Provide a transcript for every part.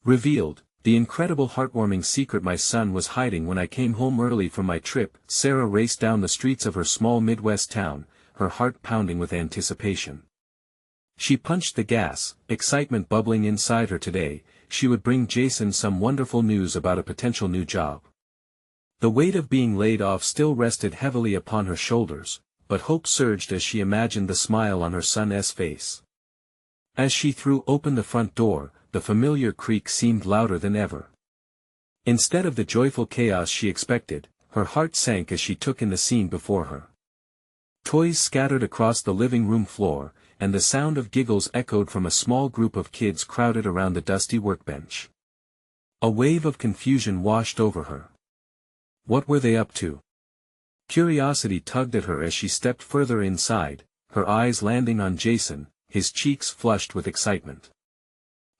Revealed, the incredible heartwarming secret my son was hiding when I came home early from my trip. Sarah raced down the streets of her small Midwest town, her heart pounding with anticipation. She punched the gas, excitement bubbling inside her today. She would bring Jason some wonderful news about a potential new job. The weight of being laid off still rested heavily upon her shoulders, but hope surged as she imagined the smile on her son's face. As she threw open the front door, the familiar creak seemed louder than ever. Instead of the joyful chaos she expected, her heart sank as she took in the scene before her. Toys scattered across the living room floor, and the sound of giggles echoed from a small group of kids crowded around the dusty workbench. A wave of confusion washed over her. What were they up to? Curiosity tugged at her as she stepped further inside, her eyes landing on Jason, his cheeks flushed with excitement.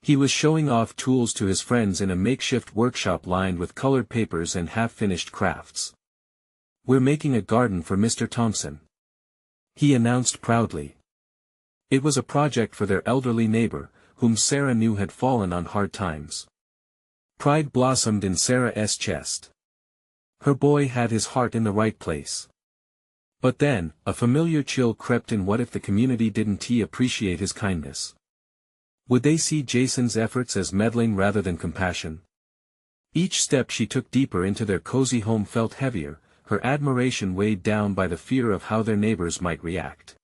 He was showing off tools to his friends in a makeshift workshop lined with colored papers and half-finished crafts. "We're making a garden for Mr. Thompson," he announced proudly. It was a project for their elderly neighbor, whom Sarah knew had fallen on hard times. Pride blossomed in Sarah's chest. Her boy had his heart in the right place. But then, a familiar chill crept in. What if the community didn't appreciate his kindness? Would they see Jason's efforts as meddling rather than compassion? Each step she took deeper into their cozy home felt heavier, her admiration weighed down by the fear of how their neighbors might react.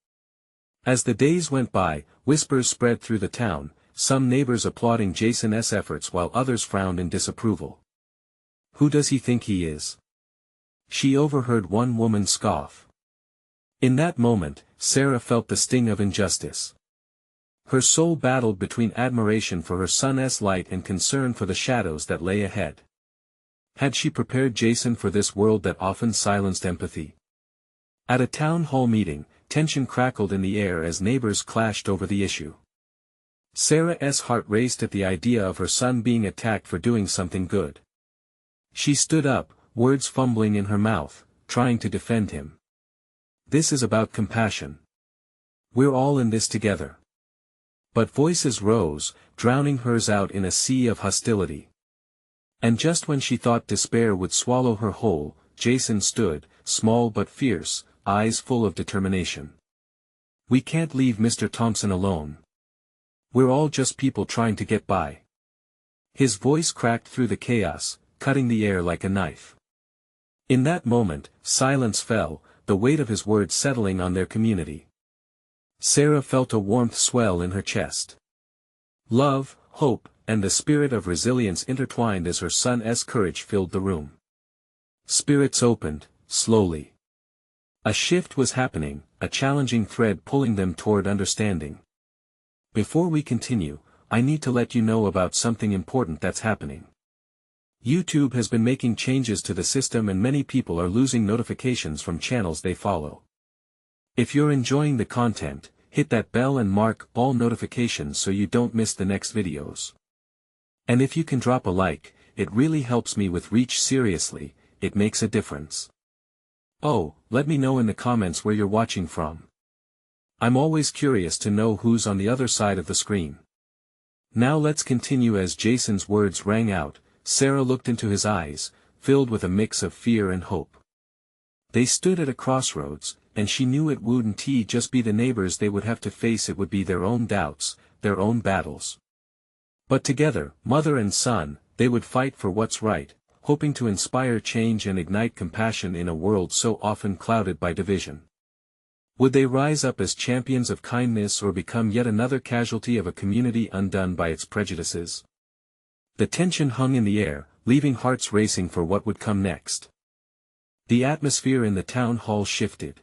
As the days went by, whispers spread through the town, some neighbors applauding Jason's efforts while others frowned in disapproval. "Who does he think he is?" she overheard one woman scoff. In that moment, Sarah felt the sting of injustice. Her soul battled between admiration for her son's light and concern for the shadows that lay ahead. Had she prepared Jason for this world that often silenced empathy? At a town hall meeting, tension crackled in the air as neighbors clashed over the issue. Sarah's heart raced at the idea of her son being attacked for doing something good. She stood up, words fumbling in her mouth, trying to defend him. "This is about compassion. We're all in this together." But voices rose, drowning hers out in a sea of hostility. And just when she thought despair would swallow her whole, Jason stood, small but fierce, eyes full of determination. "We can't leave Mr. Thompson alone. We're all just people trying to get by." His voice cracked through the chaos, cutting the air like a knife. In that moment, silence fell, the weight of his words settling on their community. Sarah felt a warmth swell in her chest. Love, hope, and the spirit of resilience intertwined as her son's courage filled the room. Spirits opened, slowly. A shift was happening, a challenging thread pulling them toward understanding. Before we continue, I need to let you know about something important that's happening. YouTube has been making changes to the system and many people are losing notifications from channels they follow. If you're enjoying the content, hit that bell and mark all notifications so you don't miss the next videos. And if you can drop a like, it really helps me with reach. Seriously, it makes a difference. Oh, let me know in the comments where you're watching from. I'm always curious to know who's on the other side of the screen. Now let's continue. As Jason's words rang out, Sarah looked into his eyes, filled with a mix of fear and hope. They stood at a crossroads, and she knew it wouldn't just be the neighbors they would have to face. It would be their own doubts, their own battles. But together, mother and son, they would fight for what's right, hoping to inspire change and ignite compassion in a world so often clouded by division. Would they rise up as champions of kindness or become yet another casualty of a community undone by its prejudices? The tension hung in the air, leaving hearts racing for what would come next. The atmosphere in the town hall shifted.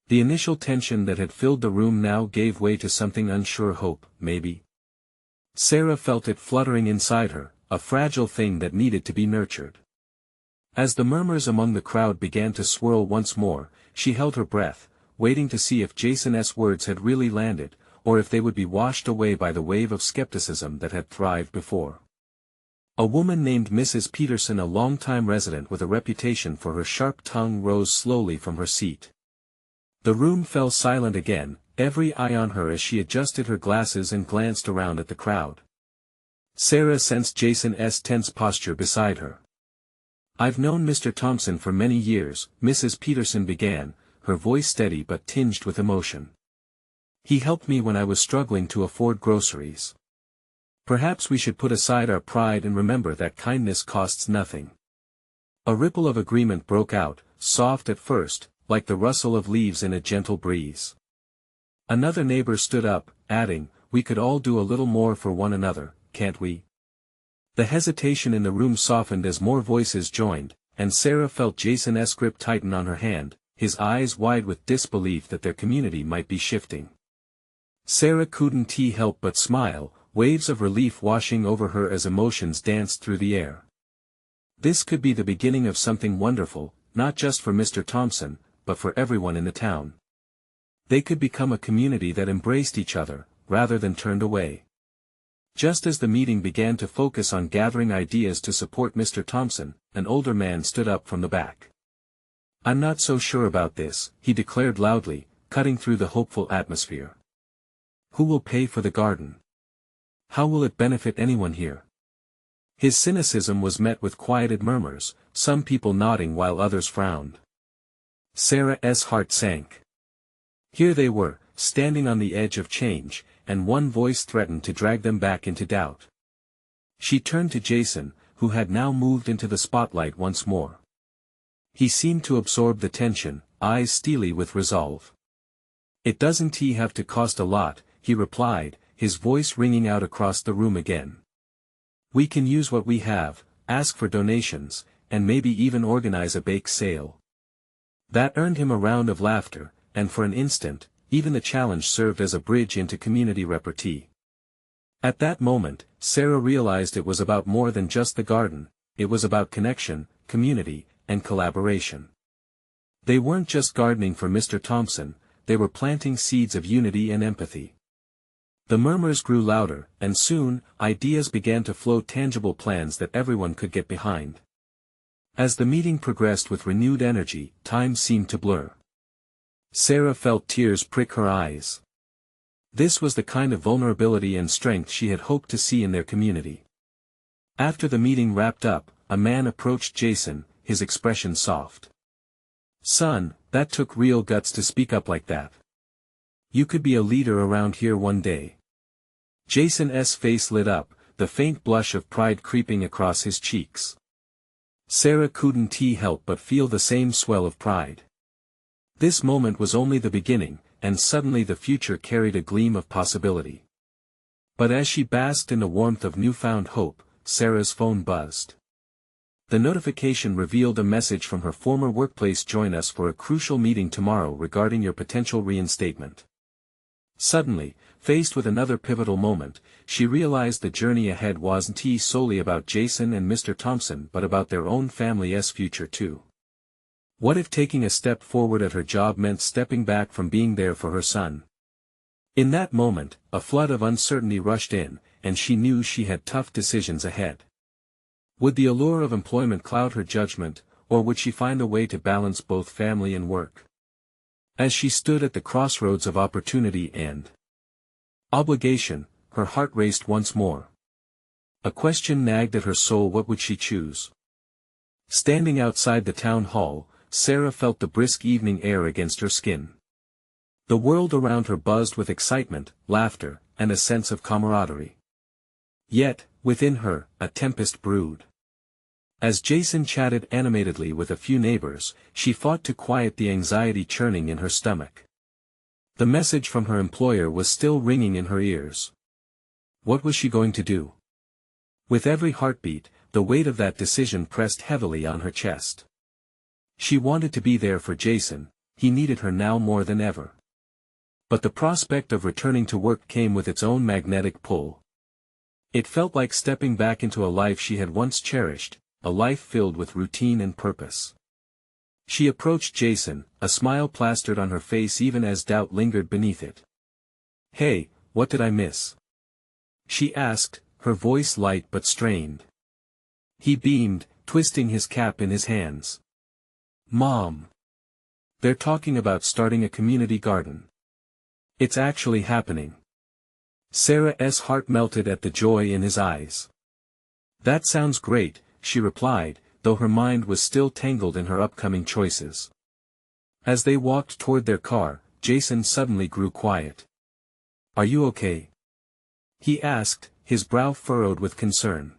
The initial tension that had filled the room now gave way to something unsure. Hope, maybe. Sarah felt it fluttering inside her, a fragile thing that needed to be nurtured. As the murmurs among the crowd began to swirl once more, she held her breath, waiting to see if Jason's words had really landed, or if they would be washed away by the wave of skepticism that had thrived before. A woman named Mrs. Peterson, a longtime resident with a reputation for her sharp tongue, rose slowly from her seat. The room fell silent again, every eye on her as she adjusted her glasses and glanced around at the crowd. Sarah sensed Jason's tense posture beside her. "I've known Mr. Thompson for many years," Mrs. Peterson began, her voice steady but tinged with emotion. "He helped me when I was struggling to afford groceries. Perhaps we should put aside our pride and remember that kindness costs nothing." A ripple of agreement broke out, soft at first, like the rustle of leaves in a gentle breeze. Another neighbor stood up, adding, "We could all do a little more for one another, can't we?" The hesitation in the room softened as more voices joined, and Sarah felt Jason's grip tighten on her hand, his eyes wide with disbelief that their community might be shifting. Sarah couldn't help but smile, waves of relief washing over her as emotions danced through the air. This could be the beginning of something wonderful, not just for Mr. Thompson, but for everyone in the town. They could become a community that embraced each other, rather than turned away. Just as the meeting began to focus on gathering ideas to support Mr. Thompson, an older man stood up from the back. "I'm not so sure about this," he declared loudly, cutting through the hopeful atmosphere. "Who will pay for the garden? How will it benefit anyone here?" His cynicism was met with quieted murmurs, some people nodding while others frowned. Sarah's heart sank. Here they were, standing on the edge of change, and one voice threatened to drag them back into doubt. She turned to Jason, who had now moved into the spotlight once more. He seemed to absorb the tension, eyes steely with resolve. "It doesn't have to cost a lot," he replied, his voice ringing out across the room again. "We can use what we have, ask for donations, and maybe even organize a bake sale." That earned him a round of laughter, and for an instant, even the challenge served as a bridge into community repartee. At that moment, Sarah realized it was about more than just the garden, it was about connection, community, and collaboration. They weren't just gardening for Mr. Thompson, they were planting seeds of unity and empathy. The murmurs grew louder, and soon, ideas began to flow, tangible plans that everyone could get behind. As the meeting progressed with renewed energy, time seemed to blur. Sarah felt tears prick her eyes. This was the kind of vulnerability and strength she had hoped to see in their community. After the meeting wrapped up, a man approached Jason, his expression soft. "Son, that took real guts to speak up like that. You could be a leader around here one day." Jason's face lit up, the faint blush of pride creeping across his cheeks. Sarah couldn't help but feel the same swell of pride. This moment was only the beginning, and suddenly the future carried a gleam of possibility. But as she basked in the warmth of newfound hope, Sarah's phone buzzed. The notification revealed a message from her former workplace: "Join us for a crucial meeting tomorrow regarding your potential reinstatement." Suddenly, faced with another pivotal moment, she realized the journey ahead wasn't solely about Jason and Mr. Thompson but about their own family's future too. What if taking a step forward at her job meant stepping back from being there for her son? In that moment, a flood of uncertainty rushed in, and she knew she had tough decisions ahead. Would the allure of employment cloud her judgment, or would she find a way to balance both family and work? As she stood at the crossroads of opportunity and obligation, her heart raced once more. A question nagged at her soul: what would she choose? Standing outside the town hall, Sarah felt the brisk evening air against her skin. The world around her buzzed with excitement, laughter, and a sense of camaraderie. Yet, within her, a tempest brewed. As Jason chatted animatedly with a few neighbors, she fought to quiet the anxiety churning in her stomach. The message from her employer was still ringing in her ears. What was she going to do? With every heartbeat, the weight of that decision pressed heavily on her chest. She wanted to be there for Jason, he needed her now more than ever. But the prospect of returning to work came with its own magnetic pull. It felt like stepping back into a life she had once cherished, a life filled with routine and purpose. She approached Jason, a smile plastered on her face even as doubt lingered beneath it. "Hey, what did I miss?" she asked, her voice light but strained. He beamed, twisting his cap in his hands. "Mom. They're talking about starting a community garden. It's actually happening." Sarah's heart melted at the joy in his eyes. "That sounds great," she replied, though her mind was still tangled in her upcoming choices. As they walked toward their car, Jason suddenly grew quiet. "Are you okay?" he asked, his brow furrowed with concern.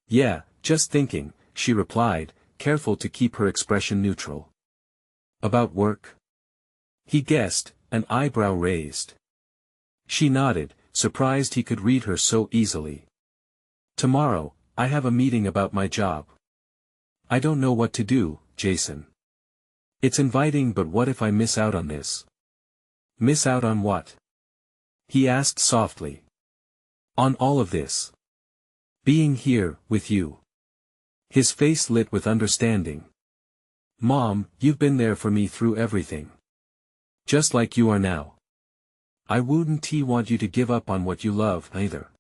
"Yeah, just thinking," she replied, careful to keep her expression neutral. "About work?" he guessed, an eyebrow raised. She nodded, surprised he could read her so easily. "Tomorrow, I have a meeting about my job. I don't know what to do, Jason. It's inviting, but what if I miss out on this?" "Miss out on what?" he asked softly. "On all of this. Being here, with you." His face lit with understanding. "Mom, you've been there for me through everything. Just like you are now. I wouldn't want you to give up on what you love, either.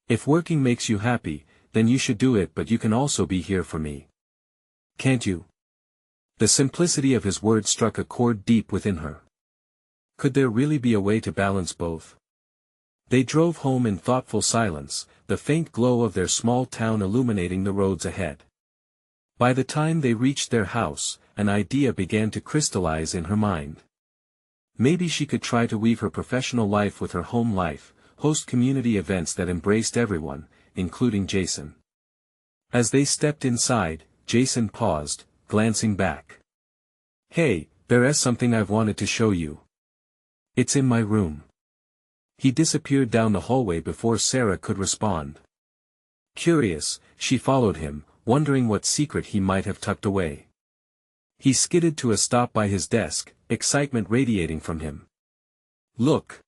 If working makes you happy, then you should do it, but you can also be here for me. Can't you?" The simplicity of his words struck a chord deep within her. Could there really be a way to balance both? They drove home in thoughtful silence, the faint glow of their small town illuminating the roads ahead. By the time they reached their house, an idea began to crystallize in her mind. Maybe she could try to weave her professional life with her home life, host community events that embraced everyone, including Jason. As they stepped inside, Jason paused, glancing back. "Hey, there's something I've wanted to show you. It's in my room." He disappeared down the hallway before Sarah could respond. Curious, she followed him, wondering what secret he might have tucked away. He skidded to a stop by his desk, excitement radiating from him. "Look,"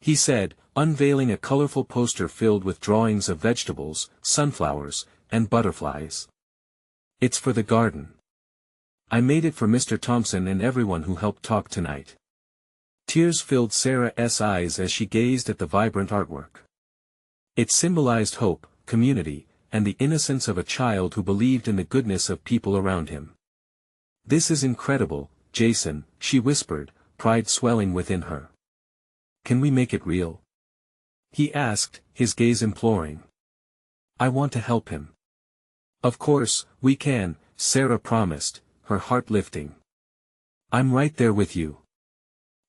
he said, unveiling a colorful poster filled with drawings of vegetables, sunflowers, and butterflies. "It's for the garden. I made it for Mr. Thompson and everyone who helped talk tonight." Tears filled Sarah's eyes as she gazed at the vibrant artwork. It symbolized hope, community, and the innocence of a child who believed in the goodness of people around him. "This is incredible, Jason," she whispered, pride swelling within her. "Can we make it real?" he asked, his gaze imploring. "I want to help him." "Of course, we can," Sarah promised, her heart lifting. "I'm right there with you."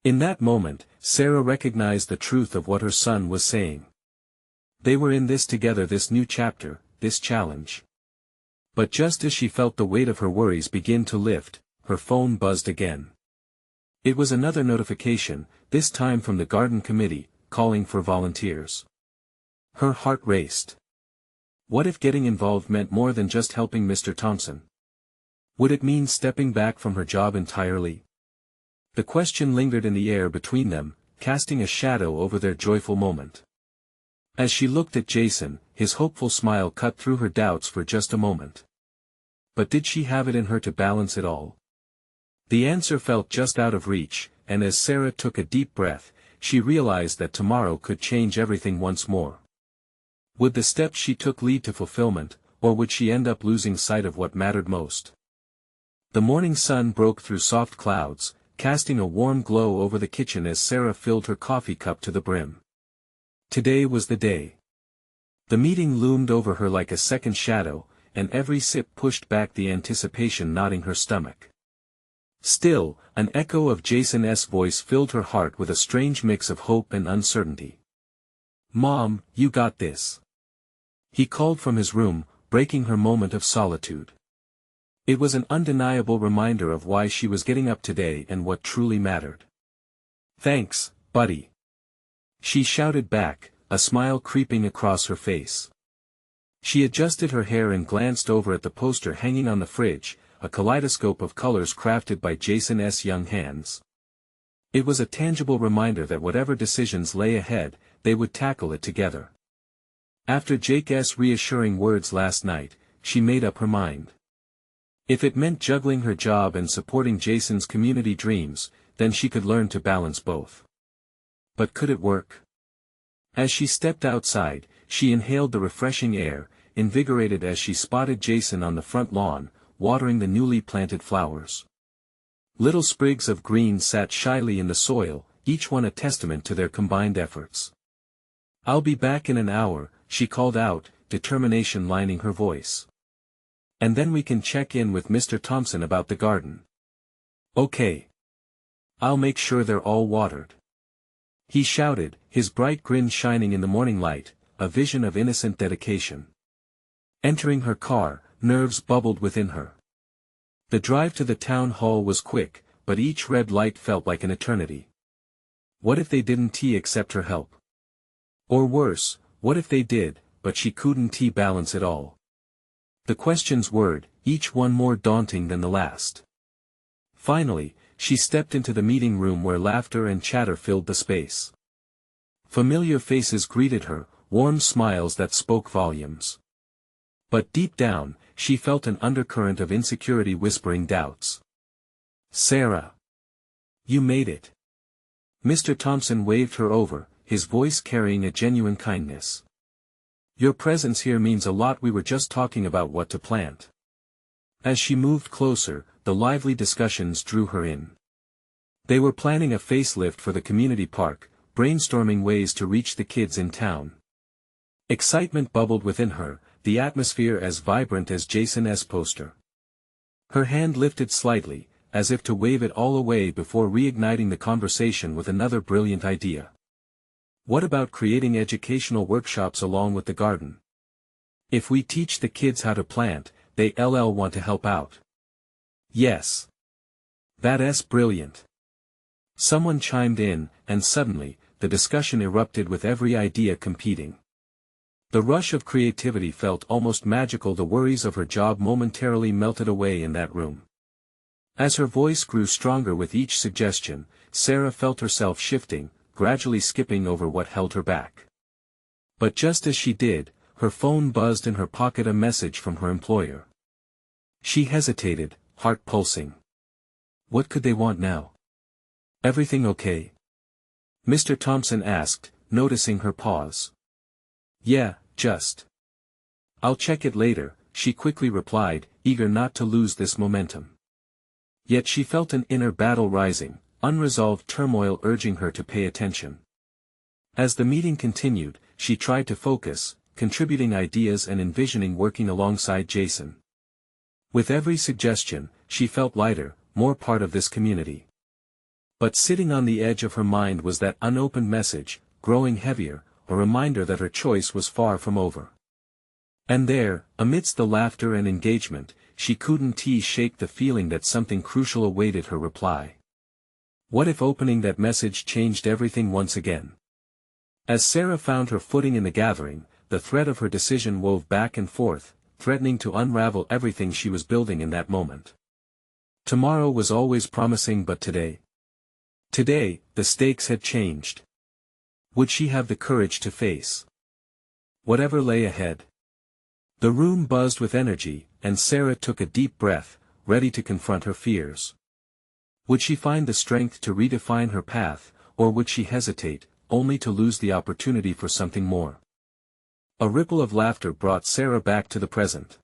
In that moment, Sarah recognized the truth of what her son was saying. They were in this together, this new chapter, this challenge. But just as she felt the weight of her worries begin to lift, her phone buzzed again. It was another notification, this time from the garden committee, calling for volunteers. Her heart raced. What if getting involved meant more than just helping Mr. Thompson? Would it mean stepping back from her job entirely? The question lingered in the air between them, casting a shadow over their joyful moment. As she looked at Jason, his hopeful smile cut through her doubts for just a moment. But did she have it in her to balance it all? The answer felt just out of reach, and as Sarah took a deep breath, she realized that tomorrow could change everything once more. Would the steps she took lead to fulfillment, or would she end up losing sight of what mattered most? The morning sun broke through soft clouds, casting a warm glow over the kitchen as Sarah filled her coffee cup to the brim. Today was the day. The meeting loomed over her like a second shadow, and every sip pushed back the anticipation knotting her stomach. Still, an echo of Jason's voice filled her heart with a strange mix of hope and uncertainty. "Mom, you got this." He called from his room, breaking her moment of solitude. It was an undeniable reminder of why she was getting up today and what truly mattered. "Thanks, buddy," she shouted back, a smile creeping across her face. She adjusted her hair and glanced over at the poster hanging on the fridge, a kaleidoscope of colors crafted by Jason's young hands. It was a tangible reminder that whatever decisions lay ahead, they would tackle it together. After Jake's reassuring words last night, she made up her mind. If it meant juggling her job and supporting Jason's community dreams, then she could learn to balance both. But could it work? As she stepped outside, she inhaled the refreshing air, invigorated as she spotted Jason on the front lawn, watering the newly planted flowers. Little sprigs of green sat shyly in the soil, each one a testament to their combined efforts. "I'll be back in an hour," she called out, determination lining her voice. "And then we can check in with Mr. Thompson about the garden." "Okay. I'll make sure they're all watered," he shouted, his bright grin shining in the morning light, a vision of innocent dedication. Entering her car, nerves bubbled within her. The drive to the town hall was quick, but each red light felt like an eternity. What if they didn't accept her help? Or worse, what if they did, but she couldn't balance it all? The questions whirred, each one more daunting than the last. Finally, she stepped into the meeting room where laughter and chatter filled the space. Familiar faces greeted her, warm smiles that spoke volumes. But deep down, she felt an undercurrent of insecurity whispering doubts. "Sarah. You made it." Mr. Thompson waved her over, his voice carrying a genuine kindness. "Your presence here means a lot. We were just talking about what to plant." As she moved closer, the lively discussions drew her in. They were planning a facelift for the community park, brainstorming ways to reach the kids in town. Excitement bubbled within her, the atmosphere as vibrant as Jason's poster. Her hand lifted slightly, as if to wave it all away before reigniting the conversation with another brilliant idea. "What about creating educational workshops along with the garden? If we teach the kids how to plant, they'll want to help out." "Yes. That's brilliant." Someone chimed in, and suddenly, the discussion erupted with every idea competing. The rush of creativity felt almost magical. The worries of her job momentarily melted away in that room. As her voice grew stronger with each suggestion, Sarah felt herself shifting, gradually skipping over what held her back. But just as she did, her phone buzzed in her pocket, a message from her employer. She hesitated, heart pulsing. What could they want now? "Everything okay?" Mr. Thompson asked, noticing her pause. "Yeah, just. I'll check it later," she quickly replied, eager not to lose this momentum. Yet she felt an inner battle rising, unresolved turmoil urging her to pay attention. As the meeting continued, she tried to focus, contributing ideas and envisioning working alongside Jason. With every suggestion, she felt lighter, more part of this community. But sitting on the edge of her mind was that unopened message, growing heavier, a reminder that her choice was far from over. And there, amidst the laughter and engagement, she couldn't shake the feeling that something crucial awaited her reply. What if opening that message changed everything once again? As Sarah found her footing in the gathering, the thread of her decision wove back and forth, threatening to unravel everything she was building in that moment. Tomorrow was always promising, but today? Today, the stakes had changed. Would she have the courage to face whatever lay ahead? The room buzzed with energy, and Sarah took a deep breath, ready to confront her fears. Would she find the strength to redefine her path, or would she hesitate, only to lose the opportunity for something more? A ripple of laughter brought Sarah back to the present.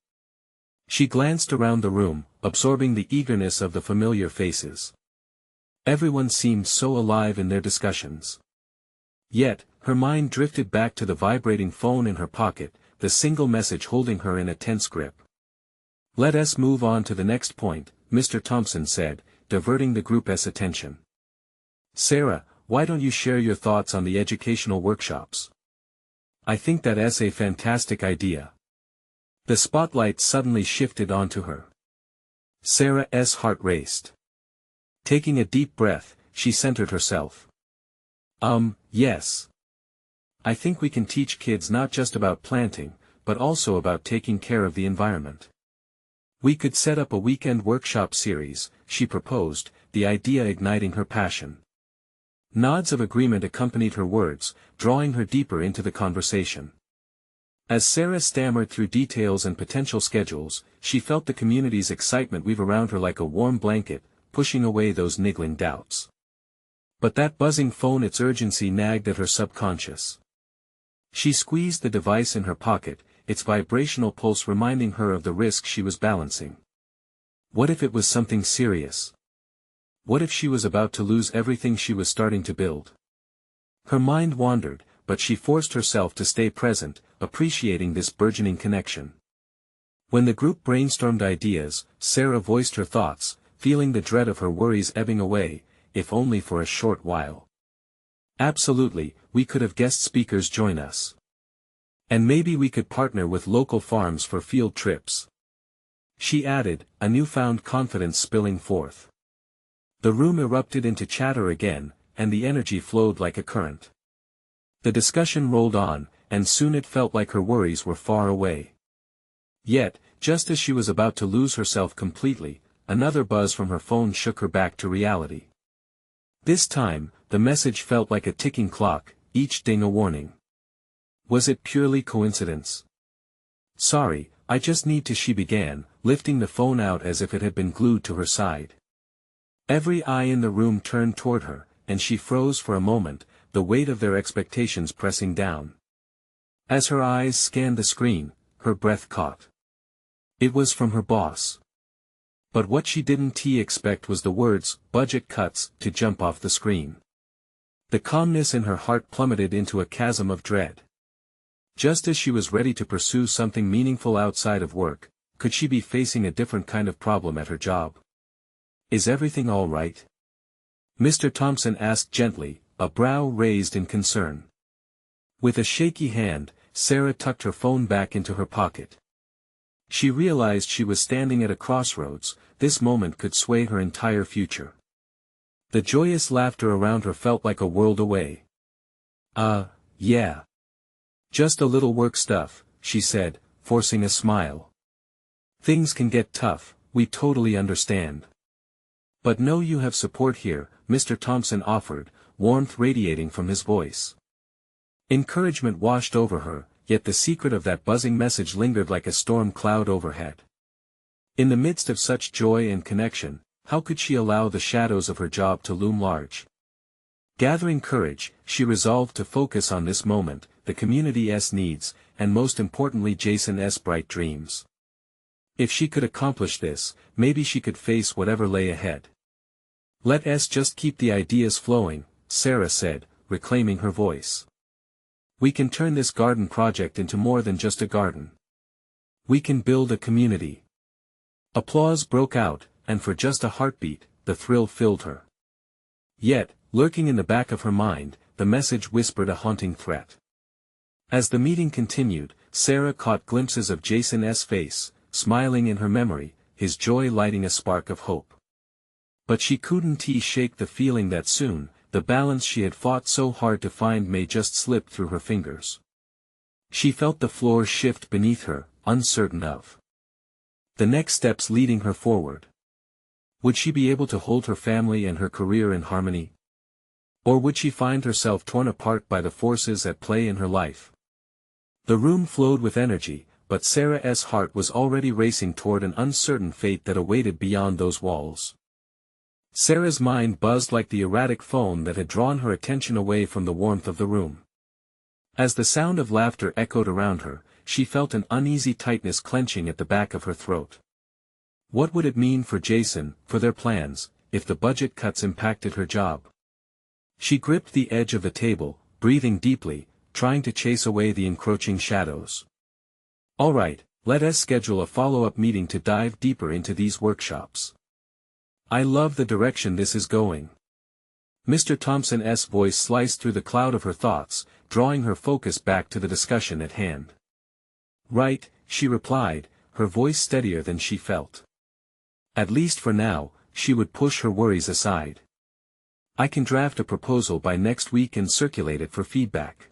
She glanced around the room, absorbing the eagerness of the familiar faces. Everyone seemed so alive in their discussions. Yet, her mind drifted back to the vibrating phone in her pocket, the single message holding her in a tense grip. "Let us move on to the next point," Mr. Thompson said, diverting the group's attention. "Sarah, why don't you share your thoughts on the educational workshops? I think that's a fantastic idea." The spotlight suddenly shifted onto her. Sarah's heart raced. Taking a deep breath, she centered herself. Yes. I think we can teach kids not just about planting, but also about taking care of the environment. We could set up a weekend workshop series," she proposed, the idea igniting her passion. Nods of agreement accompanied her words, drawing her deeper into the conversation. As Sarah stammered through details and potential schedules, she felt the community's excitement weave around her like a warm blanket, pushing away those niggling doubts. But that buzzing phone, its urgency nagged at her subconscious. She squeezed the device in her pocket, its vibrational pulse reminding her of the risk she was balancing. What if it was something serious? What if she was about to lose everything she was starting to build? Her mind wandered, but she forced herself to stay present, appreciating this burgeoning connection. When the group brainstormed ideas, Sarah voiced her thoughts, feeling the dread of her worries ebbing away, if only for a short while. Absolutely, we could have guest speakers join us. And maybe we could partner with local farms for field trips. She added, a newfound confidence spilling forth. The room erupted into chatter again, and the energy flowed like a current. The discussion rolled on, and soon it felt like her worries were far away. Yet, just as she was about to lose herself completely, another buzz from her phone shook her back to reality. This time, the message felt like a ticking clock, each ding a warning. Was it purely coincidence? Sorry, I just need to, she began, lifting the phone out as if it had been glued to her side. Every eye in the room turned toward her, and she froze for a moment, the weight of their expectations pressing down. As her eyes scanned the screen, her breath caught. It was from her boss. But what she didn't expect was the words, budget cuts, to jump off the screen. The calmness in her heart plummeted into a chasm of dread. Just as she was ready to pursue something meaningful outside of work, could she be facing a different kind of problem at her job? Is everything all right? Mr. Thompson asked gently, a brow raised in concern. With a shaky hand, Sarah tucked her phone back into her pocket. She realized she was standing at a crossroads, this moment could sway her entire future. The joyous laughter around her felt like a world away. Yeah. Just a little work stuff, she said, forcing a smile. Things can get tough, we totally understand. But know you have support here, Mr. Thompson offered, warmth radiating from his voice. Encouragement washed over her, yet the secret of that buzzing message lingered like a storm cloud overhead. In the midst of such joy and connection, how could she allow the shadows of her job to loom large? Gathering courage, she resolved to focus on this moment, the community's needs, and most importantly Jason's bright dreams. If she could accomplish this, maybe she could face whatever lay ahead. Let us just keep the ideas flowing, Sarah said, reclaiming her voice. We can turn this garden project into more than just a garden. We can build a community. Applause broke out, and for just a heartbeat, the thrill filled her. Yet, lurking in the back of her mind, the message whispered a haunting threat. As the meeting continued, Sarah caught glimpses of Jason's face, smiling in her memory, his joy lighting a spark of hope. But she couldn't shake the feeling that soon, the balance she had fought so hard to find may just slip through her fingers. She felt the floor shift beneath her, uncertain of the next steps leading her forward. Would she be able to hold her family and her career in harmony? Or would she find herself torn apart by the forces at play in her life? The room flowed with energy, but Sarah's heart was already racing toward an uncertain fate that awaited beyond those walls. Sarah's mind buzzed like the erratic phone that had drawn her attention away from the warmth of the room. As the sound of laughter echoed around her, she felt an uneasy tightness clenching at the back of her throat. What would it mean for Jason, for their plans, if the budget cuts impacted her job? She gripped the edge of the table, breathing deeply, trying to chase away the encroaching shadows. All right, let us schedule a follow-up meeting to dive deeper into these workshops. I love the direction this is going. Mr. Thompson's voice sliced through the cloud of her thoughts, drawing her focus back to the discussion at hand. Right, she replied, her voice steadier than she felt. At least for now, she would push her worries aside. I can draft a proposal by next week and circulate it for feedback.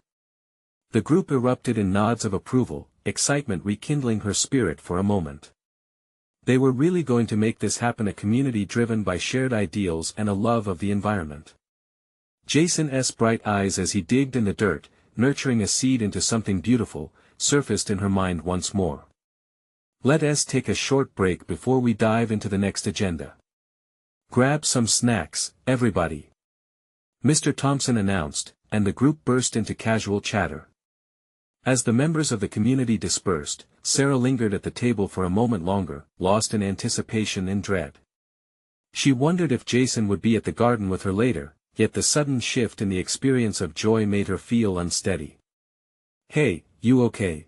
The group erupted in nods of approval, excitement rekindling her spirit for a moment. They were really going to make this happen, a community driven by shared ideals and a love of the environment. Jason's bright eyes as he digged in the dirt, nurturing a seed into something beautiful, surfaced in her mind once more. Let us take a short break before we dive into the next agenda. Grab some snacks, everybody. Mr. Thompson announced, and the group burst into casual chatter. As the members of the community dispersed, Sarah lingered at the table for a moment longer, lost in anticipation and dread. She wondered if Jason would be at the garden with her later, yet the sudden shift in the experience of joy made her feel unsteady. "Hey, you okay?"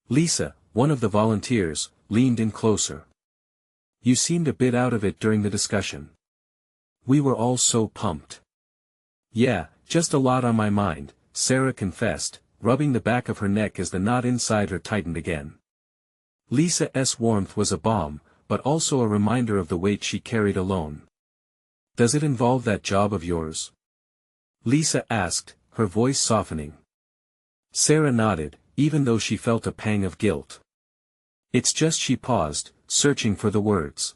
Lisa, one of the volunteers, leaned in closer. "You seemed a bit out of it during the discussion." "We were all so pumped." "Yeah, just a lot on my mind," Sarah confessed, rubbing the back of her neck as the knot inside her tightened again. Lisa's warmth was a balm, but also a reminder of the weight she carried alone. "Does it involve that job of yours?" Lisa asked, her voice softening. Sarah nodded, even though she felt a pang of guilt. "It's just," she paused, searching for the words.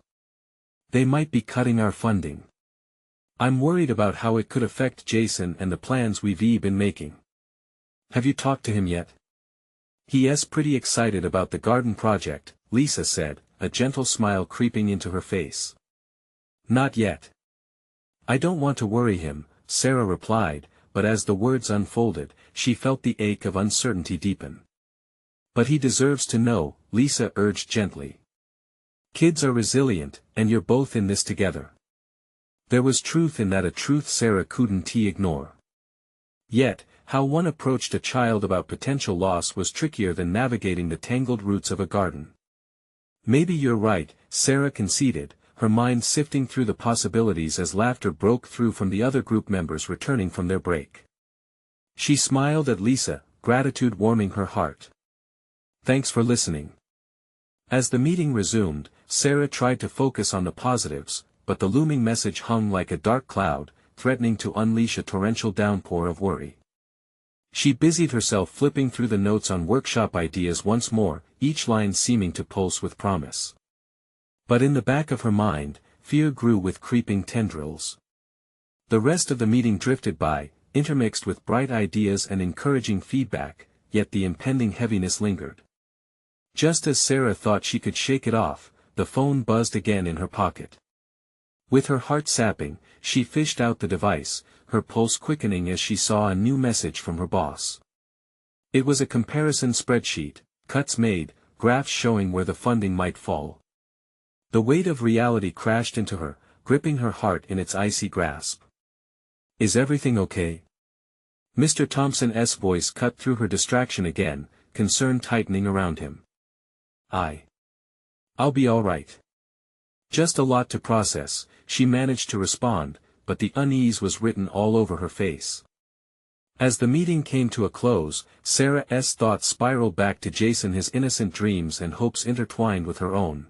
"They might be cutting our funding. I'm worried about how it could affect Jason and the plans we've been making." "Have you talked to him yet?" "He's pretty excited about the garden project," Lisa said, a gentle smile creeping into her face. "Not yet." "I don't want to worry him," Sarah replied, but as the words unfolded, she felt the ache of uncertainty deepen. "But he deserves to know," Lisa urged gently. "Kids are resilient, and you're both in this together." There was truth in that, a truth Sarah couldn't ignore. Yet, how one approached a child about potential loss was trickier than navigating the tangled roots of a garden. "Maybe you're right," Sarah conceded, her mind sifting through the possibilities as laughter broke through from the other group members returning from their break. She smiled at Lisa, gratitude warming her heart. "Thanks for listening." As the meeting resumed, Sarah tried to focus on the positives, but the looming message hung like a dark cloud, threatening to unleash a torrential downpour of worry. She busied herself flipping through the notes on workshop ideas once more, each line seeming to pulse with promise. But in the back of her mind, fear grew with creeping tendrils. The rest of the meeting drifted by, intermixed with bright ideas and encouraging feedback, yet the impending heaviness lingered. Just as Sarah thought she could shake it off, the phone buzzed again in her pocket. With her heart sapping, she fished out the device, her pulse quickening as she saw a new message from her boss. It was a comparison spreadsheet, cuts made, graphs showing where the funding might fall. The weight of reality crashed into her, gripping her heart in its icy grasp. "Is everything okay?" Mr. Thompson's voice cut through her distraction again, concern tightening around him. "I'll be all right." "Just a lot to process," she managed to respond, but the unease was written all over her face. As the meeting came to a close, Sarah's thoughts spiraled back to Jason, his innocent dreams and hopes intertwined with her own.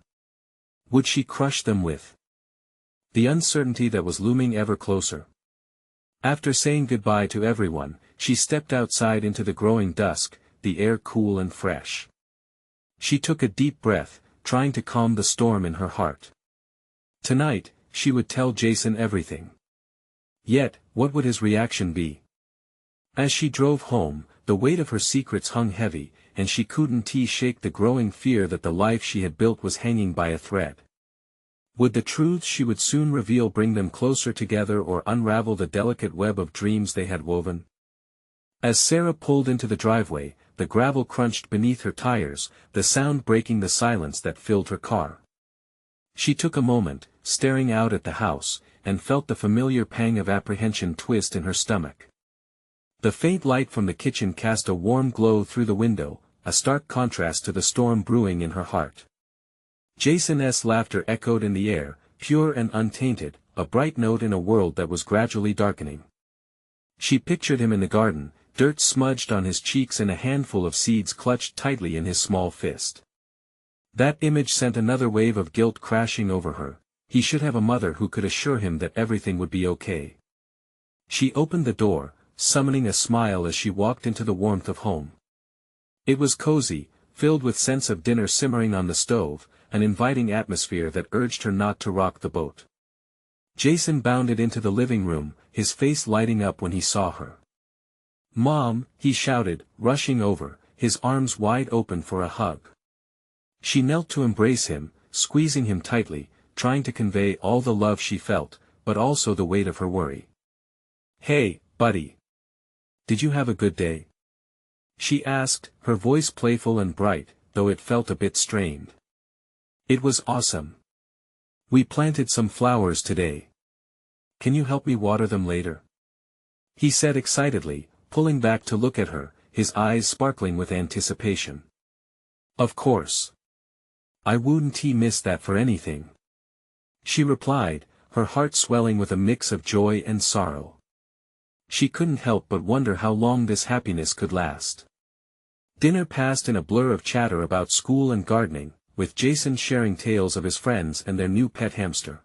Would she crush them with the uncertainty that was looming ever closer? After saying goodbye to everyone, she stepped outside into the growing dusk, the air cool and fresh. She took a deep breath, trying to calm the storm in her heart. Tonight, she would tell Jason everything. Yet, what would his reaction be? As she drove home, the weight of her secrets hung heavy, and she couldn't shake the growing fear that the life she had built was hanging by a thread. Would the truths she would soon reveal bring them closer together or unravel the delicate web of dreams they had woven? As Sarah pulled into the driveway, the gravel crunched beneath her tires, the sound breaking the silence that filled her car. She took a moment, staring out at the house, and felt the familiar pang of apprehension twist in her stomach. The faint light from the kitchen cast a warm glow through the window, a stark contrast to the storm brewing in her heart. Jason's laughter echoed in the air, pure and untainted, a bright note in a world that was gradually darkening. She pictured him in the garden, dirt smudged on his cheeks and a handful of seeds clutched tightly in his small fist. That image sent another wave of guilt crashing over her. He should have a mother who could assure him that everything would be okay. She opened the door, summoning a smile as she walked into the warmth of home. It was cozy, filled with scents of dinner simmering on the stove, an inviting atmosphere that urged her not to rock the boat. Jason bounded into the living room, his face lighting up when he saw her. "Mom," he shouted, rushing over, his arms wide open for a hug. She knelt to embrace him, squeezing him tightly, trying to convey all the love she felt, but also the weight of her worry. "Hey, buddy. Did you have a good day?" she asked, her voice playful and bright, though it felt a bit strained. "It was awesome. We planted some flowers today." Can you help me water them later? He said excitedly, pulling back to look at her, his eyes sparkling with anticipation. Of course. I wouldn't miss that for anything. She replied, her heart swelling with a mix of joy and sorrow. She couldn't help but wonder how long this happiness could last. Dinner passed in a blur of chatter about school and gardening, with Jason sharing tales of his friends and their new pet hamster.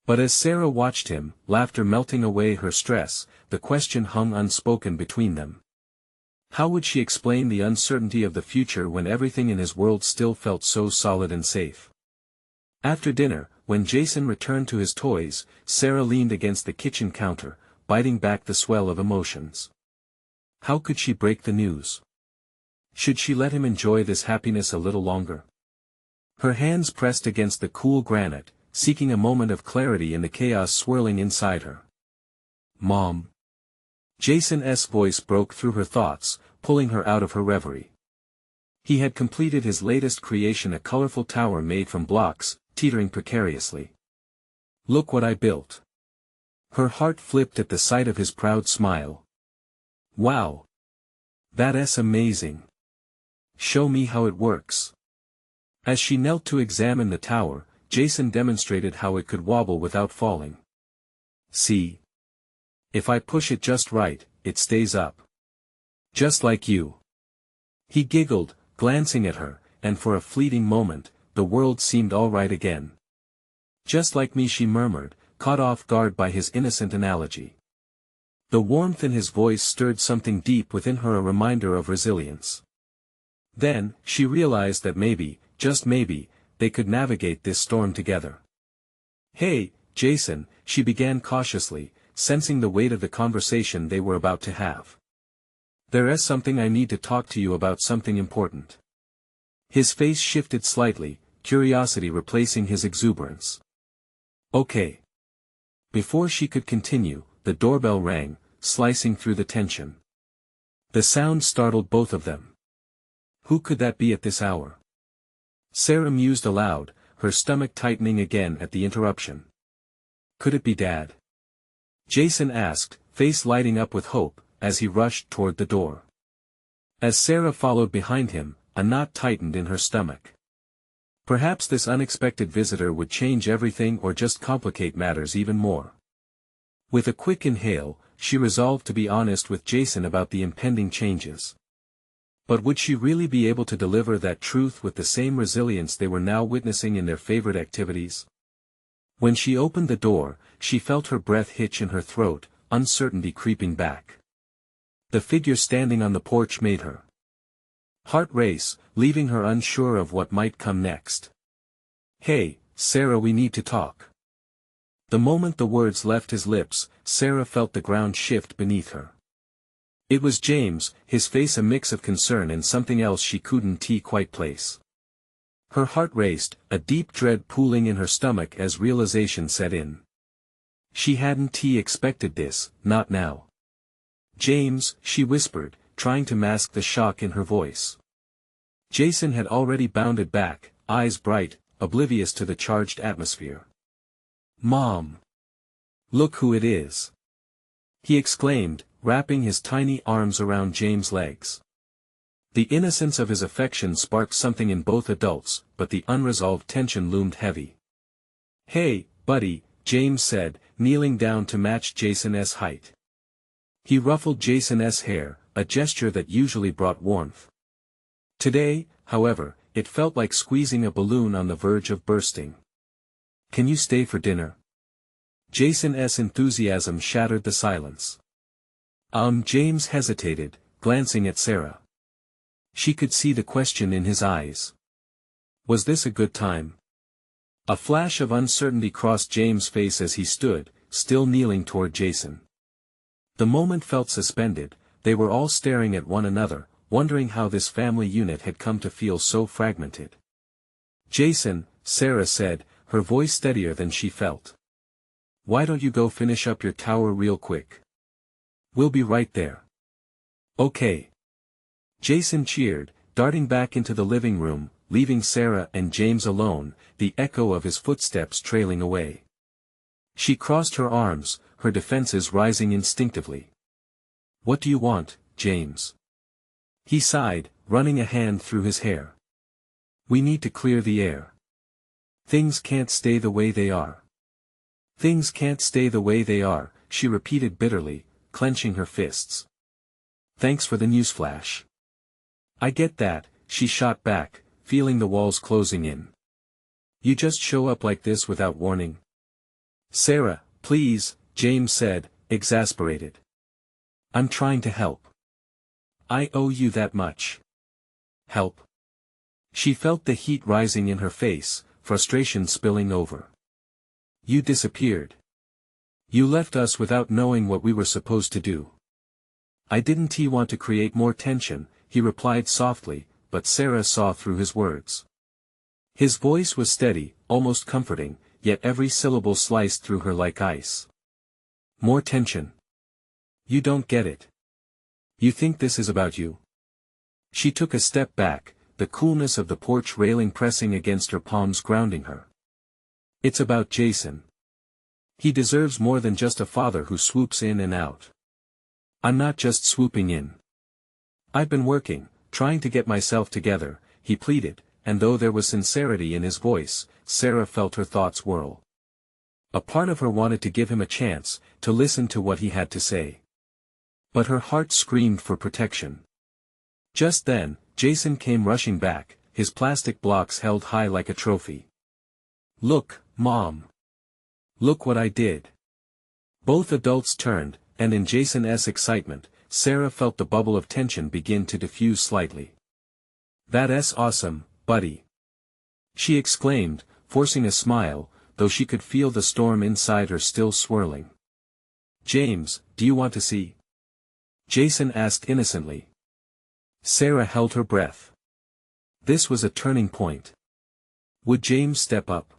But as Sarah watched him, laughter melting away her stress, the question hung unspoken between them. How would she explain the uncertainty of the future when everything in his world still felt so solid and safe? After dinner, when Jason returned to his toys, Sarah leaned against the kitchen counter, biting back the swell of emotions. How could she break the news? Should she let him enjoy this happiness a little longer? Her hands pressed against the cool granite, seeking a moment of clarity in the chaos swirling inside her. Mom. Jason's voice broke through her thoughts, pulling her out of her reverie. He had completed his latest creation, a colorful tower made from blocks, teetering precariously. Look what I built. Her heart flipped at the sight of his proud smile. Wow. That's amazing. Show me how it works. As she knelt to examine the tower, Jason demonstrated how it could wobble without falling. See? If I push it just right, it stays up. Just like you. He giggled, glancing at her, and for a fleeting moment, the world seemed all right again. Just like me, she murmured, caught off guard by his innocent analogy. The warmth in his voice stirred something deep within her, a reminder of resilience. Then, she realized that maybe, just maybe, they could navigate this storm together. Hey, Jason, she began cautiously, sensing the weight of the conversation they were about to have. There is something I need to talk to you about, something important. His face shifted slightly, curiosity replacing his exuberance. Okay. Before she could continue, the doorbell rang, slicing through the tension. The sound startled both of them. Who could that be at this hour? Sarah mused aloud, her stomach tightening again at the interruption. Could it be Dad? Jason asked, face lighting up with hope, as he rushed toward the door. As Sarah followed behind him, a knot tightened in her stomach. Perhaps this unexpected visitor would change everything or just complicate matters even more. With a quick inhale, she resolved to be honest with Jason about the impending changes. But would she really be able to deliver that truth with the same resilience they were now witnessing in their favorite activities? When she opened the door, she felt her breath hitch in her throat, uncertainty creeping back. The figure standing on the porch made her heart race, leaving her unsure of what might come next. Hey, Sarah, we need to talk. The moment the words left his lips, Sarah felt the ground shift beneath her. It was James, his face a mix of concern and something else she couldn't quite place. Her heart raced, a deep dread pooling in her stomach as realization set in. She hadn't expected this, not now. James, she whispered, trying to mask the shock in her voice. Jason had already bounded back, eyes bright, oblivious to the charged atmosphere. Mom! Look who it is! He exclaimed, wrapping his tiny arms around James' legs. The innocence of his affection sparked something in both adults, but the unresolved tension loomed heavy. Hey, buddy, James said, kneeling down to match Jason's height. He ruffled Jason's hair, a gesture that usually brought warmth. Today, however, it felt like squeezing a balloon on the verge of bursting. Can you stay for dinner? Jason's enthusiasm shattered the silence. James hesitated, glancing at Sarah. She could see the question in his eyes. Was this a good time? A flash of uncertainty crossed James' face as he stood, still kneeling toward Jason. The moment felt suspended, they were all staring at one another, wondering how this family unit had come to feel so fragmented. Jason, Sarah said, her voice steadier than she felt. Why don't you go finish up your tower real quick? We'll be right there. Okay. Jason cheered, darting back into the living room, leaving Sarah and James alone, the echo of his footsteps trailing away. She crossed her arms, her defenses rising instinctively. What do you want, James? He sighed, running a hand through his hair. We need to clear the air. Things can't stay the way they are. Things can't stay the way they are, she repeated bitterly, clenching her fists. Thanks for the newsflash. I get that, she shot back, feeling the walls closing in. You just show up like this without warning. Sarah, please, James said, exasperated. I'm trying to help. I owe you that much. Help. She felt the heat rising in her face, frustration spilling over. You disappeared. You left us without knowing what we were supposed to do. I didn't want to create more tension, he replied softly, but Sarah saw through his words. His voice was steady, almost comforting, yet every syllable sliced through her like ice. More tension. You don't get it. You think this is about you. She took a step back, the coolness of the porch railing pressing against her palms grounding her. It's about Jason. He deserves more than just a father who swoops in and out. I'm not just swooping in. I've been working, trying to get myself together, he pleaded, and though there was sincerity in his voice, Sarah felt her thoughts whirl. A part of her wanted to give him a chance, to listen to what he had to say. But her heart screamed for protection. Just then, Jason came rushing back, his plastic blocks held high like a trophy. Look, Mom. Look what I did. Both adults turned, and in Jason's excitement, Sarah felt the bubble of tension begin to diffuse slightly. That's awesome, buddy. She exclaimed, forcing a smile, though she could feel the storm inside her still swirling. James, do you want to see? Jason asked innocently. Sarah held her breath. This was a turning point. Would James step up?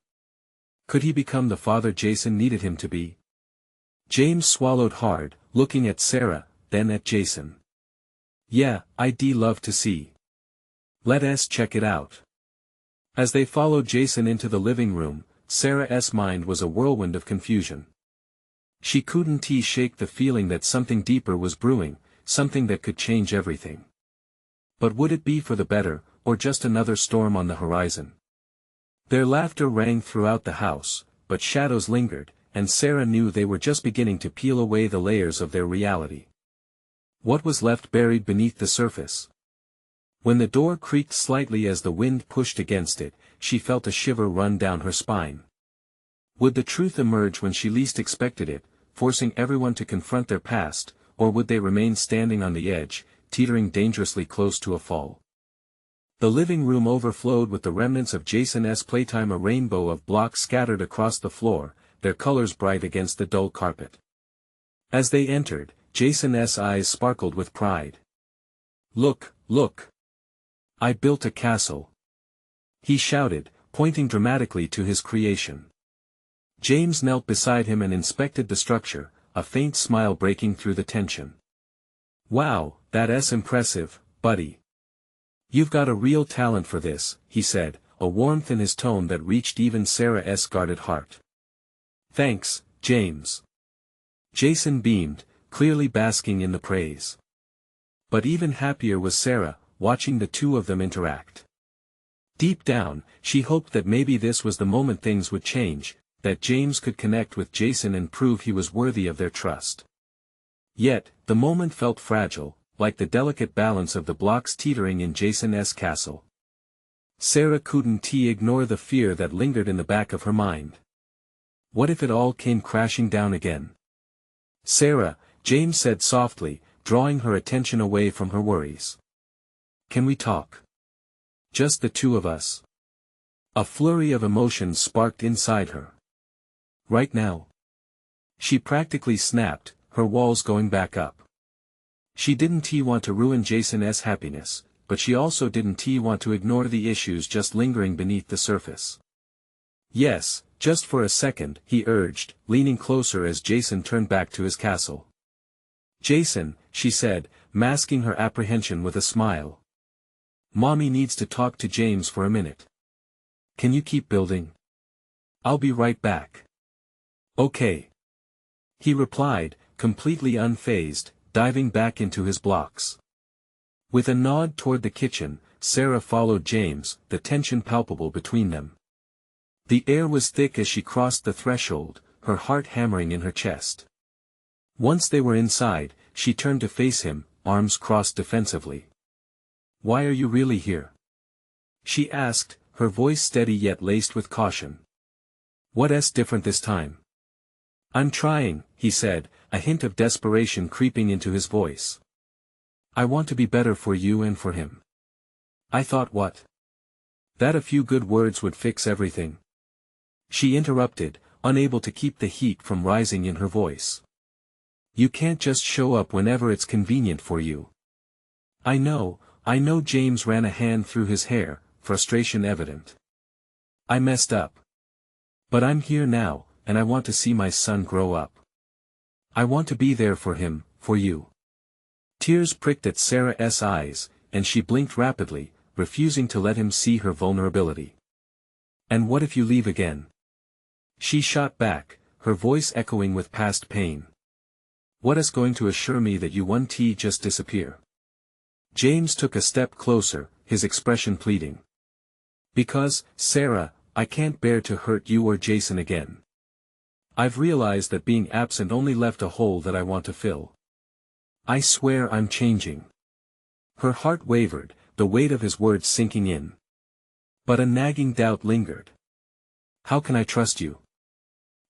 Could he become the father Jason needed him to be? James swallowed hard, looking at Sarah, then at Jason. Yeah, I'd love to see. Let's check it out. As they followed Jason into the living room, Sarah's mind was a whirlwind of confusion. She couldn't shake the feeling that something deeper was brewing, something that could change everything. But would it be for the better, or just another storm on the horizon? Their laughter rang throughout the house, but shadows lingered, and Sarah knew they were just beginning to peel away the layers of their reality. What was left buried beneath the surface? When the door creaked slightly as the wind pushed against it, she felt a shiver run down her spine. Would the truth emerge when she least expected it, forcing everyone to confront their past, or would they remain standing on the edge, teetering dangerously close to a fall? The living room overflowed with the remnants of Jason's playtime, a rainbow of blocks scattered across the floor, their colors bright against the dull carpet. As they entered, Jason's eyes sparkled with pride. Look, look! I built a castle. He shouted, pointing dramatically to his creation. James knelt beside him and inspected the structure, a faint smile breaking through the tension. Wow, that's impressive, buddy. You've got a real talent for this, he said, a warmth in his tone that reached even Sarah's guarded heart. Thanks, James. Jason beamed, clearly basking in the praise. But even happier was Sarah, watching the two of them interact. Deep down, she hoped that maybe this was the moment things would change, that James could connect with Jason and prove he was worthy of their trust. Yet, the moment felt fragile, like the delicate balance of the blocks teetering in Jason's castle. Sarah couldn't ignore the fear that lingered in the back of her mind. What if it all came crashing down again? Sarah, James said softly, drawing her attention away from her worries. Can we talk? Just the two of us. A flurry of emotions sparked inside her. Right now? She practically snapped, her walls going back up. She didn't want to ruin Jason's happiness, but she also didn't want to ignore the issues just lingering beneath the surface. Yes, just for a second, he urged, leaning closer as Jason turned back to his castle. Jason, she said, masking her apprehension with a smile. Mommy needs to talk to James for a minute. Can you keep building? I'll be right back. Okay. He replied, completely unfazed, diving back into his blocks. With a nod toward the kitchen, Sarah followed James, the tension palpable between them. The air was thick as she crossed the threshold, her heart hammering in her chest. Once they were inside, she turned to face him, arms crossed defensively. "Why are you really here?" she asked, her voice steady yet laced with caution. "What's different this time?" "I'm trying," he said, a hint of desperation creeping into his voice. "I want to be better for you and for him." "I thought what? That a few good words would fix everything?" She interrupted, unable to keep the heat from rising in her voice. "You can't just show up whenever it's convenient for you." I know," James ran a hand through his hair, frustration evident. "I messed up. But I'm here now, and I want to see my son grow up. I want to be there for him, for you." Tears pricked at Sarah's eyes, and she blinked rapidly, refusing to let him see her vulnerability. "And what if you leave again?" she shot back, her voice echoing with past pain. "What is going to assure me that you won't just disappear?" James took a step closer, his expression pleading. "Because, Sarah, I can't bear to hurt you or Jason again. I've realized that being absent only left a hole that I want to fill. I swear I'm changing." Her heart wavered, the weight of his words sinking in. But a nagging doubt lingered. "How can I trust you?"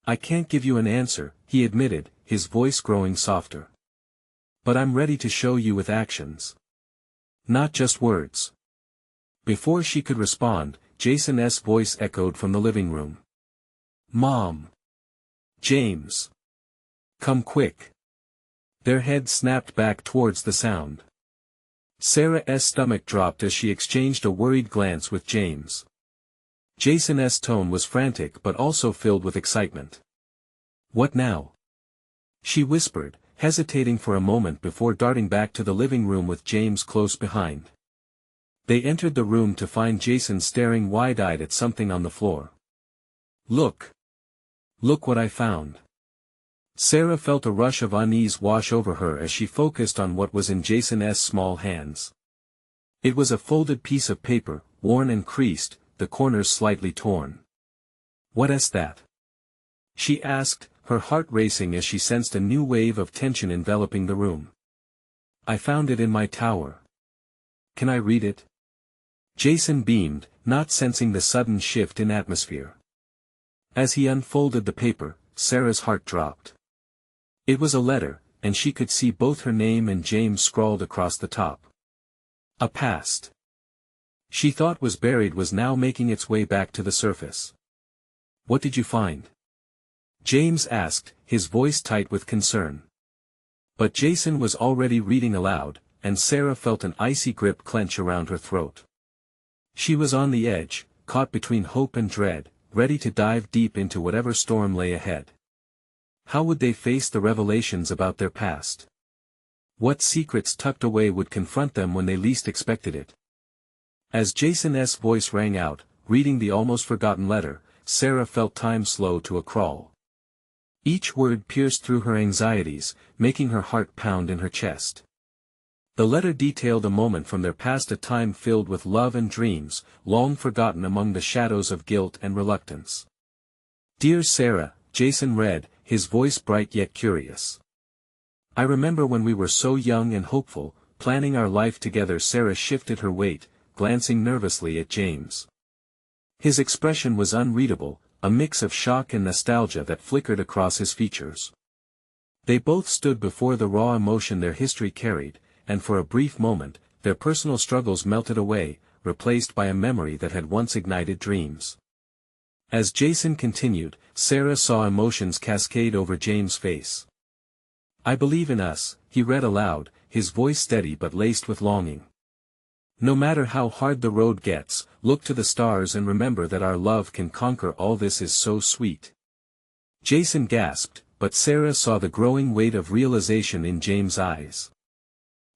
"I can't give you an answer," he admitted, his voice growing softer. "But I'm ready to show you with actions. Not just words." Before she could respond, Jason's voice echoed from the living room. "Mom! James! Come quick!" Their heads snapped back towards the sound. Sarah's stomach dropped as she exchanged a worried glance with James. Jason's tone was frantic but also filled with excitement. "What now?" she whispered, hesitating for a moment before darting back to the living room with James close behind. They entered the room to find Jason staring wide-eyed at something on the floor. "Look! Look what I found!" Sarah felt a rush of unease wash over her as she focused on what was in Jason's small hands. It was a folded piece of paper, worn and creased, the corners slightly torn. "What's that?" she asked, her heart racing as she sensed a new wave of tension enveloping the room. "I found it in my tower. Can I read it?" Jason beamed, not sensing the sudden shift in atmosphere. As he unfolded the paper, Sarah's heart dropped. It was a letter, and she could see both her name and James scrawled across the top. A past she thought was buried was now making its way back to the surface. "What did you find?" James asked, his voice tight with concern. But Jason was already reading aloud, and Sarah felt an icy grip clench around her throat. She was on the edge, caught between hope and dread, ready to dive deep into whatever storm lay ahead. How would they face the revelations about their past? What secrets tucked away would confront them when they least expected it? As Jason's voice rang out, reading the almost forgotten letter, Sarah felt time slow to a crawl. Each word pierced through her anxieties, making her heart pound in her chest. The letter detailed a moment from their past, a time filled with love and dreams, long forgotten among the shadows of guilt and reluctance. "Dear Sarah," Jason read, his voice bright yet curious. "I remember when we were so young and hopeful, planning our life together." Sarah shifted her weight, glancing nervously at James. His expression was unreadable, a mix of shock and nostalgia that flickered across his features. They both stood before the raw emotion their history carried, and for a brief moment, their personal struggles melted away, replaced by a memory that had once ignited dreams. As Jason continued, Sarah saw emotions cascade over James' face. "I believe in us," he read aloud, his voice steady but laced with longing. "No matter how hard the road gets, look to the stars and remember that our love can conquer all. This is so sweet." Jason gasped, but Sarah saw the growing weight of realization in James' eyes.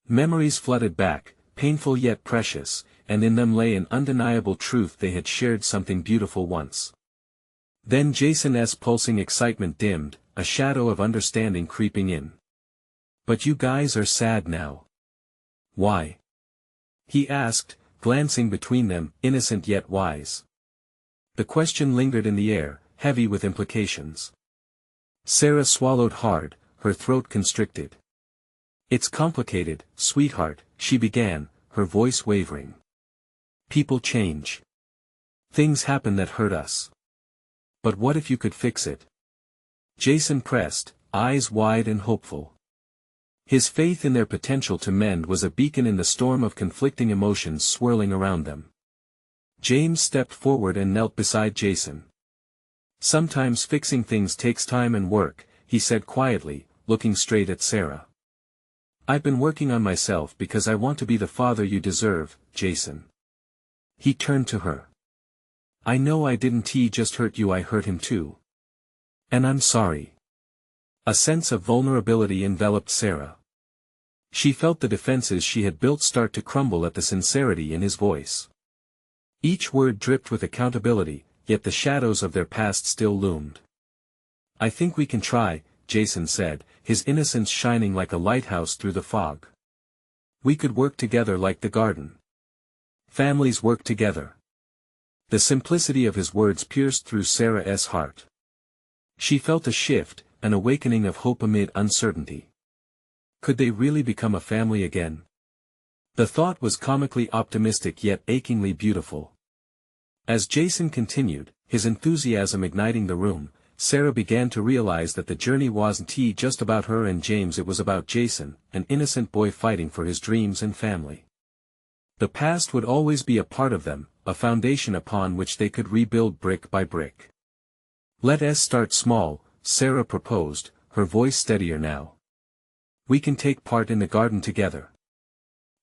Memories flooded back, painful yet precious, and in them lay an undeniable truth: they had shared something beautiful once. Then Jason's pulsing excitement dimmed, a shadow of understanding creeping in. "But you guys are sad now. Why?" he asked, glancing between them, innocent yet wise. The question lingered in the air, heavy with implications. Sarah swallowed hard, her throat constricted. "It's complicated, sweetheart," she began, her voice wavering. "People change. Things happen that hurt us. But what if you could fix it?" Jason pressed, eyes wide and hopeful. His faith in their potential to mend was a beacon in the storm of conflicting emotions swirling around them. James stepped forward and knelt beside Jason. "Sometimes fixing things takes time and work," he said quietly, looking straight at Sarah. "I've been working on myself because I want to be the father you deserve, Jason." He turned to her. "I know I didn't just hurt you, I hurt him too. And I'm sorry." A sense of vulnerability enveloped Sarah. She felt the defenses she had built start to crumble at the sincerity in his voice. Each word dripped with accountability, yet the shadows of their past still loomed. "I think we can try," Jason said, his innocence shining like a lighthouse through the fog. "We could work together like the garden. Families work together." The simplicity of his words pierced through Sarah's heart. She felt a shift, an awakening of hope amid uncertainty. Could they really become a family again? The thought was comically optimistic yet achingly beautiful. As Jason continued, his enthusiasm igniting the room, Sarah began to realize that the journey wasn't just about her and James, it was about Jason, an innocent boy fighting for his dreams and family. The past would always be a part of them, a foundation upon which they could rebuild brick by brick. "Let's start small," Sarah proposed, her voice steadier now. "We can take part in the garden together.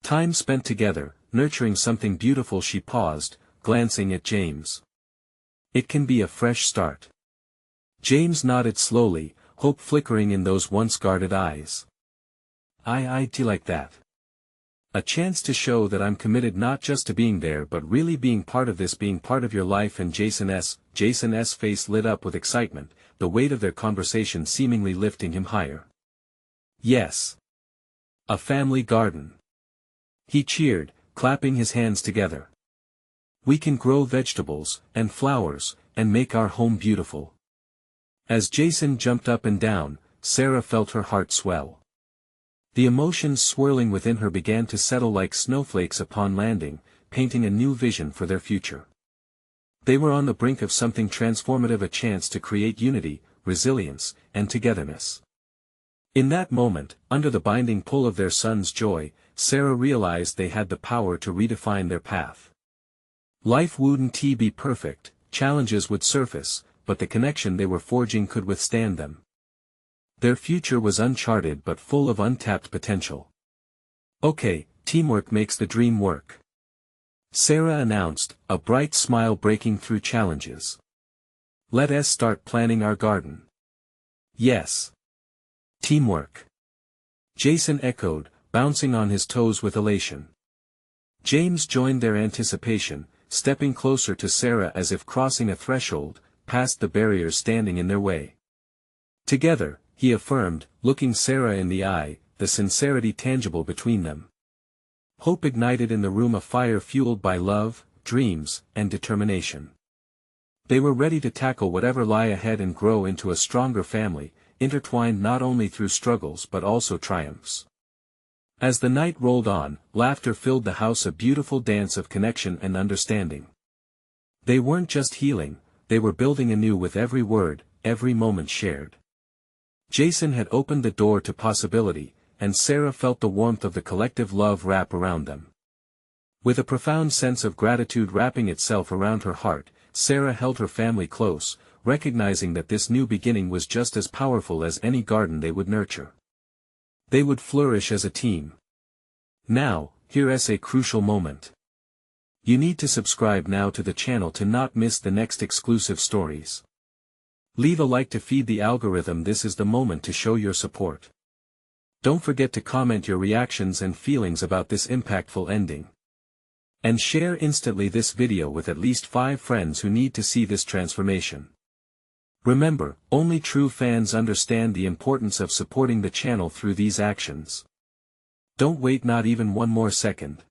Time spent together, nurturing something beautiful." She paused, glancing at James. "It can be a fresh start." James nodded slowly, hope flickering in those once guarded eyes. I'd like that. A chance to show that I'm committed not just to being there but really being part of this, being part of your life." And Jason's face lit up with excitement, the weight of their conversation seemingly lifting him higher. "Yes. A family garden." He cheered, clapping his hands together. "We can grow vegetables, and flowers, and make our home beautiful." As Jason jumped up and down, Sarah felt her heart swell. The emotions swirling within her began to settle like snowflakes upon landing, painting a new vision for their future. They were on the brink of something transformative, a chance to create unity, resilience, and togetherness. In that moment, under the binding pull of their son's joy, Sarah realized they had the power to redefine their path. Life wouldn't be perfect, challenges would surface, but the connection they were forging could withstand them. Their future was uncharted but full of untapped potential. "Okay, teamwork makes the dream work," Sarah announced, a bright smile breaking through challenges. "Let's start planning our garden." "Yes. Teamwork," Jason echoed, bouncing on his toes with elation. James joined their anticipation, stepping closer to Sarah as if crossing a threshold, past the barriers standing in their way. "Together," he affirmed, looking Sarah in the eye, the sincerity tangible between them. Hope ignited in the room, a fire fueled by love, dreams, and determination. They were ready to tackle whatever lay ahead and grow into a stronger family, intertwined not only through struggles but also triumphs. As the night rolled on, laughter filled the house, a beautiful dance of connection and understanding. They weren't just healing, they were building anew with every word, every moment shared. Jason had opened the door to possibility, and Sarah felt the warmth of the collective love wrap around them. With a profound sense of gratitude wrapping itself around her heart, Sarah held her family close, recognizing that this new beginning was just as powerful as any garden they would nurture. They would flourish as a team. Now, here's a crucial moment. You need to subscribe now to the channel to not miss the next exclusive stories. Leave a like to feed the algorithm. This is the moment to show your support. Don't forget to comment your reactions and feelings about this impactful ending. And share instantly this video with at least 5 friends who need to see this transformation. Remember, only true fans understand the importance of supporting the channel through these actions. Don't wait not even one more second.